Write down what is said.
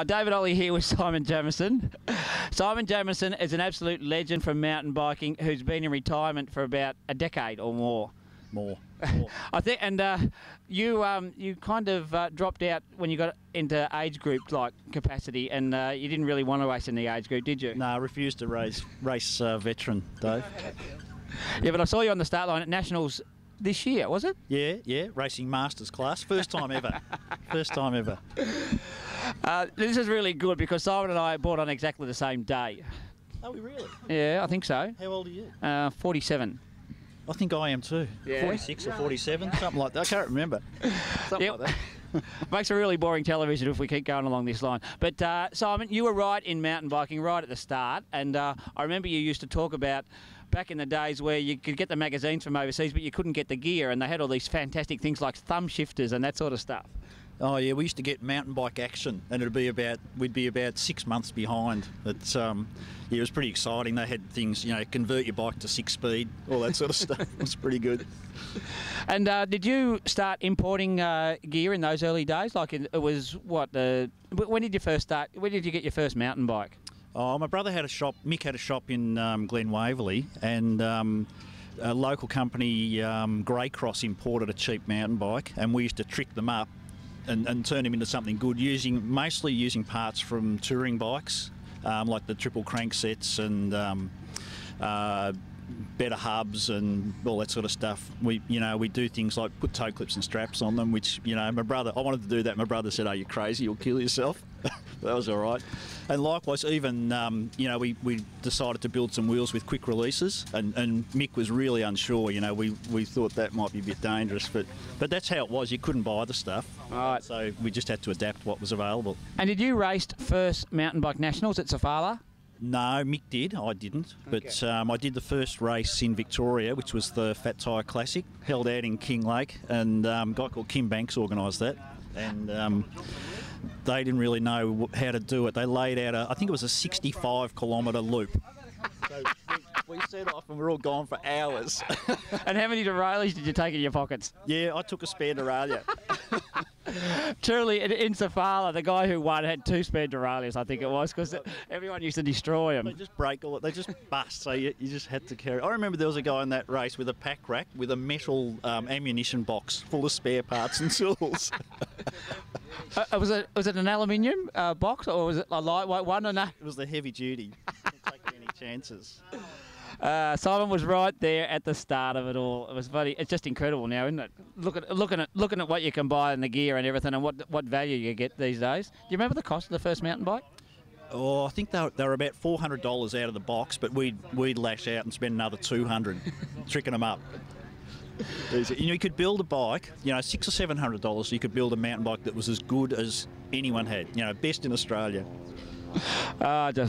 David Olle here with Simon Jamieson. Simon Jamieson is an absolute legend from mountain biking who's been in retirement for about a decade or more. More. I think, and you kind of dropped out when you got into age group like capacity, and you didn't really want to race in the age group, did you? No, I refused to race veteran, Dave. Yeah, but I saw you on the start line at Nationals this year, was it? Yeah, racing masters class, first time ever. First time ever. This is really good because Simon and I bought on exactly the same day. Are we really? Yeah, I think so. How old are you? 47. I think I am too. Yeah. 46 or 47, something like that. I can't remember. Something like that. Makes a really boring television if we keep going along this line. But Simon, you were right in mountain biking right at the start, and I remember you used to talk about back in the days where you could get the magazines from overseas, but you couldn't get the gear, and they had all these fantastic things like thumb shifters and that sort of stuff. Oh yeah, we used to get mountain bike action, and we'd be about 6 months behind. It's yeah, it was pretty exciting. They had things, convert your bike to 6-speed, all that sort of stuff. It was pretty good. And did you start importing gear in those early days? Like it was what? When did you first start? When did you get your first mountain bike? Oh, my brother had a shop. Mick had a shop in Glen Waverley, and a local company, Greycross, imported a cheap mountain bike, and we used to trick them up and turn them into something good, mostly using parts from touring bikes, like the triple cranksets and better hubs and all that sort of stuff. We do things like put toe clips and straps on them, which, I wanted to do that. My brother said, "Are you crazy? You'll kill yourself." That was all right. And likewise, even, we decided to build some wheels with quick releases, and Mick was really unsure. We thought that might be a bit dangerous, but that's how it was. You couldn't buy the stuff. Right. So we just had to adapt what was available. And did you race first mountain bike nationals at Sofala? No, Mick did. I didn't. But I did the first race in Victoria, which was the Fat Tyre Classic, held out in Kinglake, and a guy called Kim Banks organised that. And they didn't really know how to do it. They laid out I think it was a 65-kilometre loop. So we set off and we're all gone for hours. And how many derailleurs did you take in your pockets? Yeah, I took a spare derailleur. Truly, in Sofala, the guy who won had 2 spare derailleurs, I think it was, because everyone used to destroy them. They just break they just bust, so you just had to carry. I remember there was a guy in that race with a pack rack with a metal ammunition box full of spare parts and tools. Was it an aluminium box, or was it a lightweight one? Or no? It was the heavy duty. Didn't take any chances. Simon was right there at the start of it all. It was funny. It's just incredible now, isn't it? Looking at what you can buy and the gear and everything, and what value you get these days. Do you remember the cost of the first mountain bike? Oh, I think they were about $400 out of the box, but we'd lash out and spend another $200 tricking them up. You could build a bike, $600 or $700. You could build a mountain bike that was as good as anyone had. Best in Australia. Just